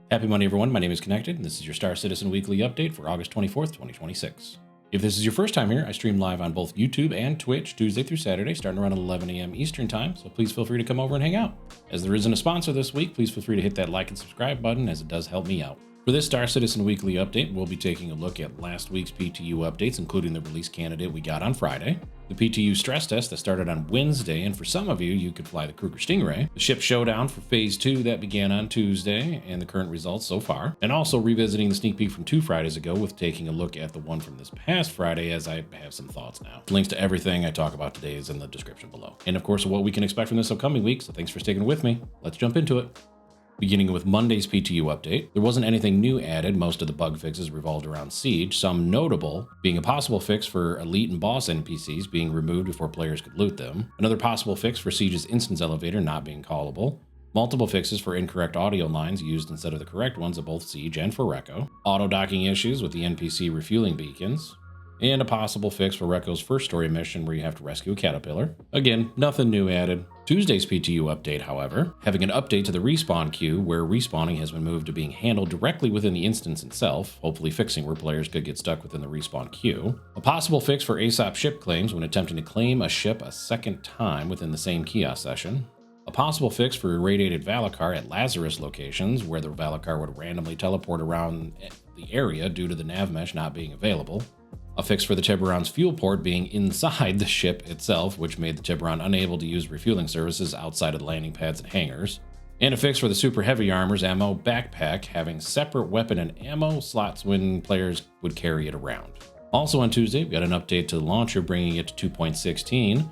Happy Monday, everyone. My name is Connected, and this is your Star Citizen Weekly Update for August 24th, 2026. If this is your first time here, I stream live on both YouTube and Twitch Tuesday through Saturday, starting around 11 a.m. Eastern Time, so please feel free to come over and hang out. As there isn't a sponsor this week, please feel free to hit that like and subscribe button, as it does help me out. For this Star Citizen Weekly Update, we'll be taking a look at last week's PTU updates, including the release candidate we got on Friday, the PTU stress test that started on Wednesday, and for some of you, you could fly the Kruger Stingray, the ship Showdown for Phase 2 that began on Tuesday, and the current results so far, and also revisiting the sneak peek from 2 Fridays ago with taking a look at the one from this past Friday, as I have some thoughts now. Links to everything I talk about today is in the description below. And of course, what we can expect from this upcoming week, so thanks for sticking with me. Let's jump into it. Beginning with Monday's PTU update, there wasn't anything new added. Most of the bug fixes revolved around Siege, some notable being a possible fix for elite and boss NPCs being removed before players could loot them, another possible fix for Siege's instance elevator not being callable, multiple fixes for incorrect audio lines used instead of the correct ones at both Siege and for Recco, auto-docking issues with the NPC refueling beacons, and a possible fix for Recco's first story mission where you have to rescue a caterpillar. Again, nothing new added. Tuesday's PTU update, however, having an update to the respawn queue where respawning has been moved to being handled directly within the instance itself, hopefully fixing where players could get stuck within the respawn queue. A possible fix for ASOP ship claims when attempting to claim a ship a second time within the same kiosk session. A possible fix for irradiated Valacar at Lazarus locations where the Valacar would randomly teleport around the area due to the nav mesh not being available. A fix for the Tiburon's fuel port being inside the ship itself, which made the Tiburon unable to use refueling services outside of the landing pads and hangars. And a fix for the Super Heavy Armor's ammo backpack having separate weapon and ammo slots when players would carry it around. Also on Tuesday, we got an update to the launcher bringing it to 2.16,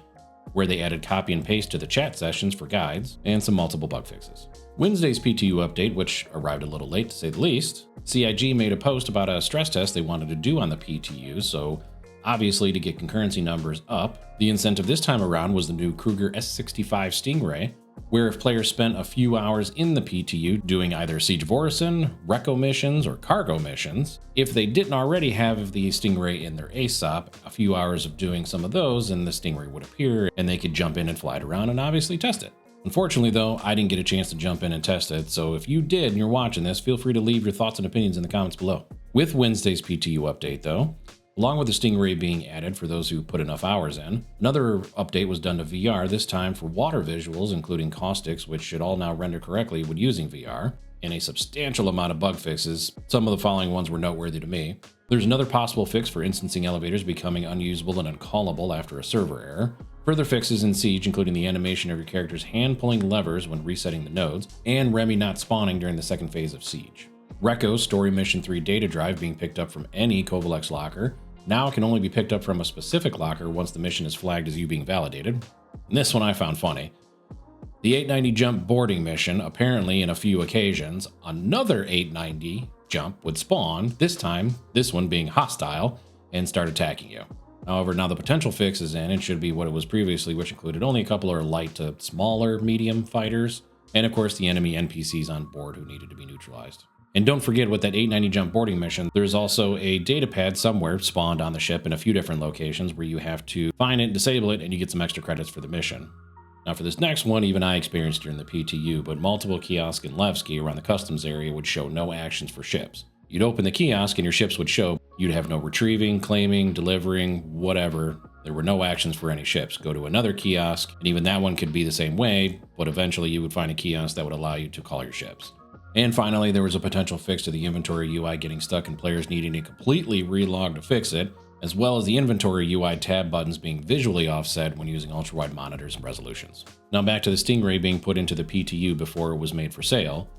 where they added copy and paste to the chat sessions for guides, and some multiple bug fixes. Wednesday's PTU update, which arrived a little late to say the least, CIG made a post about a stress test they wanted to do on the PTU, so obviously to get concurrency numbers up, the incentive this time around was the new Kruger S65 Stingray, where if players spent a few hours in the PTU doing either Siege Vorison, Recco missions, or cargo missions, if they didn't already have the Stingray in their ASOP, a few hours of doing some of those and the Stingray would appear and they could jump in and fly it around and obviously test it. Unfortunately though, I didn't get a chance to jump in and test it, so if you did and you're watching this, feel free to leave your thoughts and opinions in the comments below. With Wednesday's PTU update though, along with the Stingray being added for those who put enough hours in, another update was done to VR, this time for water visuals, including caustics, which should all now render correctly when using VR, and a substantial amount of bug fixes. Some of the following ones were noteworthy to me. There's another possible fix for instancing elevators becoming unusable and uncallable after a server error. Further fixes in Siege, including the animation of your character's hand pulling levers when resetting the nodes, and Remy not spawning during the second phase of Siege. Recco's Story Mission 3 data drive being picked up from any Covalex locker now can only be picked up from a specific locker once the mission is flagged as you being validated. And this one I found funny. The 890 jump boarding mission, apparently in a few occasions, another 890 jump would spawn, this time, this one being hostile, and start attacking you. However, now the potential fix is in and should be what it was previously, which included only a couple of light to smaller medium fighters, and of course the enemy NPCs on board who needed to be neutralized. And don't forget with that 890 jump boarding mission, there's also a data pad somewhere spawned on the ship in a few different locations where you have to find it, disable it, and you get some extra credits for the mission. Now for this next one, even I experienced during the PTU, but multiple kiosks in Levski around the customs area would show no actions for ships. You'd open the kiosk and your ships would show. You'd have no retrieving, claiming, delivering, whatever. There were no actions for any ships. Go to another kiosk, and even that one could be the same way, but eventually you would find a kiosk that would allow you to call your ships. And finally, there was a potential fix to the inventory UI getting stuck and players needing to completely relog to fix it, as well as the inventory UI tab buttons being visually offset when using ultra-wide monitors and resolutions. Now back to the Stingray being put into the PTU before it was made for sale.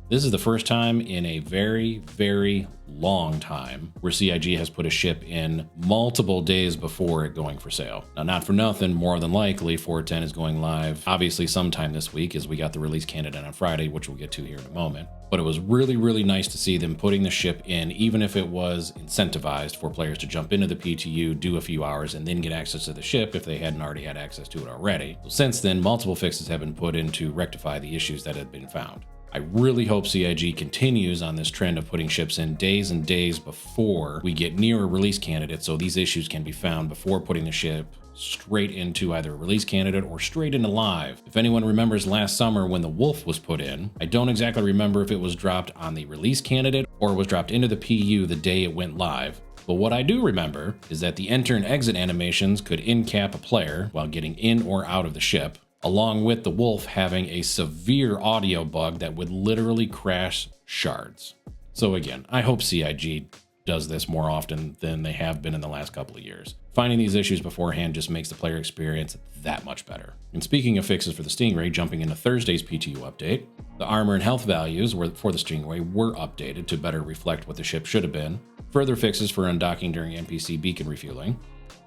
This is the first time in a very, very long time where CIG has put a ship in multiple days before it going for sale. Now, not for nothing, more than likely, 410 is going live, obviously sometime this week as we got the release candidate on Friday, which we'll get to here in a moment. But it was really, really nice to see them putting the ship in, even if it was incentivized for players to jump into the PTU, do a few hours, and then get access to the ship if they hadn't already had access to it already. So since then, multiple fixes have been put in to rectify the issues that had been found. I really hope CIG continues on this trend of putting ships in days and days before we get near a release candidate, so these issues can be found before putting the ship straight into either a release candidate or straight into live. If anyone remembers last summer when the Wolf was put in, I don't exactly remember if it was dropped on the release candidate or was dropped into the PU the day it went live. But what I do remember is that the enter and exit animations could in-cap a player while getting in or out of the ship, along with the Wolf having a severe audio bug that would literally crash shards. So again, I hope CIG does this more often than they have been in the last couple of years. Finding these issues beforehand just makes the player experience that much better. And speaking of fixes for the Stingray, jumping into Thursday's PTU update, the armor and health values for the Stingray were updated to better reflect what the ship should have been. Further fixes for undocking during NPC beacon refueling.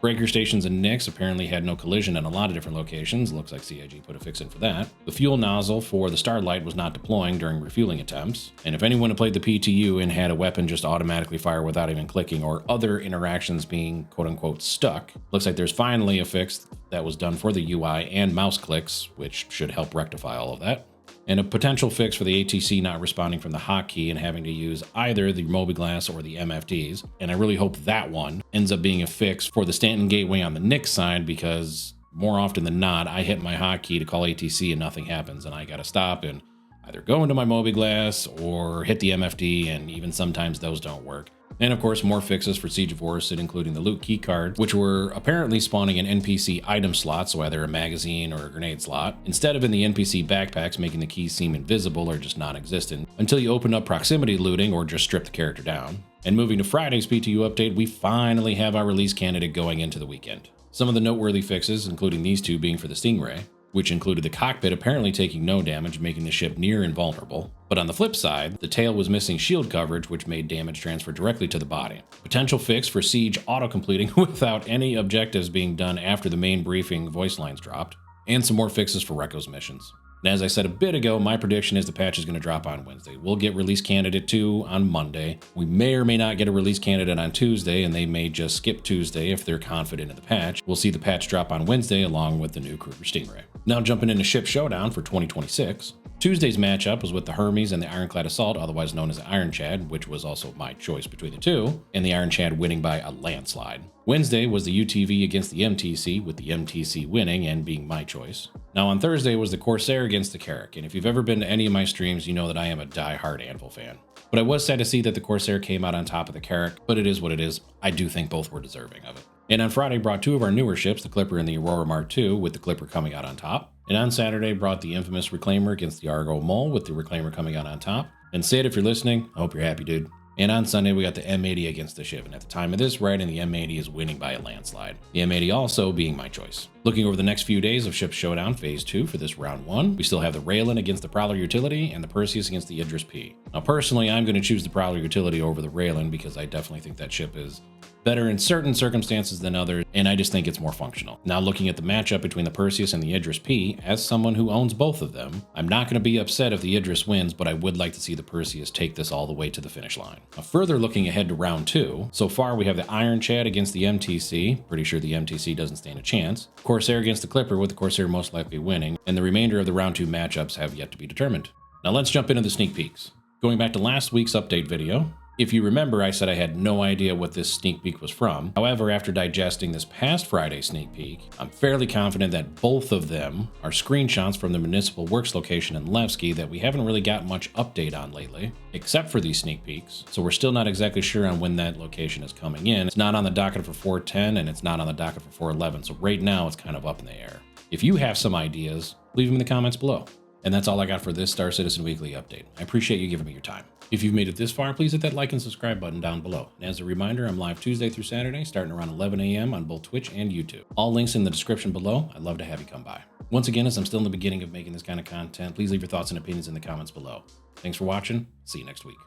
Breaker stations and nicks apparently had no collision in a lot of different locations. Looks like CIG put a fix in for that. The fuel nozzle for the Starlight was not deploying during refueling attempts. And if anyone had played the PTU and had a weapon just automatically fire without even clicking or other interactions being quote-unquote stuck, looks like there's finally a fix that was done for the UI and mouse clicks, which should help rectify all of that. And a potential fix for the ATC not responding from the hotkey and having to use either the Mobiglass or the MFDs. And I really hope that one ends up being a fix for the Stanton Gateway on the Nick side, because more often than not, I hit my hotkey to call ATC and nothing happens, and I gotta stop and either go into my Mobiglass or hit the MFD, and even sometimes those don't work. And of course, more fixes for Siege of Orison, including the loot key cards, which were apparently spawning in NPC item slots, so either a magazine or a grenade slot, instead of in the NPC backpacks, making the keys seem invisible or just non-existent, until you open up proximity looting or just strip the character down. And moving to Friday's PTU update, we finally have our release candidate going into the weekend. Some of the noteworthy fixes, including these two being for the Stingray, which included the cockpit apparently taking no damage, making the ship near invulnerable. But on the flip side, the tail was missing shield coverage, which made damage transfer directly to the body. Potential fix for Siege auto-completing without any objectives being done after the main briefing voice lines dropped. And some more fixes for Rekko's missions. And as I said a bit ago, my prediction is the patch is going to drop on Wednesday. We'll get release candidate 2 on Monday. We may or may not get a release candidate on Tuesday, and they may just skip Tuesday if they're confident in the patch. We'll see the patch drop on Wednesday along with the new Kruger Stingray. Now jumping into Ship Showdown for 2026. Tuesday's matchup was with the Hermes and the Ironclad Assault, otherwise known as the Iron Chad, which was also my choice between the two, and the Iron Chad winning by a landslide. Wednesday was the UTV against the MTC, with the MTC winning and being my choice. Now on Thursday was the Corsair against the Carrack, and if you've ever been to any of my streams, you know that I am a die-hard Anvil fan. But I was sad to see that the Corsair came out on top of the Carrack, but it is what it is. I do think both were deserving of it. And on Friday brought two of our newer ships, the Clipper and the Aurora Mark II, with the Clipper coming out on top. And on Saturday brought the infamous Reclaimer against the Argo Mole, with the Reclaimer coming out on top. And Sid, if you're listening, I hope you're happy, dude. And on Sunday, we got the M80 against the Shiv, and at the time of this writing, the M80 is winning by a landslide. The M80 also being my choice. Looking over the next few days of Ship Showdown Phase 2 for this round 1, we still have the Raylan against the Prowler Utility and the Perseus against the Idris P. Now personally, I'm going to choose the Prowler Utility over the Raylan because I definitely think that ship is better in certain circumstances than others, and I just think it's more functional. Now looking at the matchup between the Perseus and the Idris P, as someone who owns both of them, I'm not going to be upset if the Idris wins, but I would like to see the Perseus take this all the way to the finish line. Now further looking ahead to round 2, so far we have the Iron Chad against the MTC, pretty sure the MTC doesn't stand a chance, Corsair against the Clipper with the Corsair most likely winning, and the remainder of the round 2 matchups have yet to be determined. Now let's jump into the sneak peeks. Going back to last week's update video, if you remember, I said I had no idea what this sneak peek was from. However, after digesting this past Friday's sneak peek, I'm fairly confident that both of them are screenshots from the Municipal Works location in Levski that we haven't really got much update on lately, except for these sneak peeks. So we're still not exactly sure on when that location is coming in. It's not on the docket for 410 and it's not on the docket for 411. So right now it's kind of up in the air. If you have some ideas, leave them in the comments below. And that's all I got for this Star Citizen Weekly update. I appreciate you giving me your time. If you've made it this far, please hit that like and subscribe button down below. And as a reminder, I'm live Tuesday through Saturday, starting around 11 a.m. on both Twitch and YouTube. All links in the description below. I'd love to have you come by. Once again, as I'm still in the beginning of making this kind of content, please leave your thoughts and opinions in the comments below. Thanks for watching. See you next week.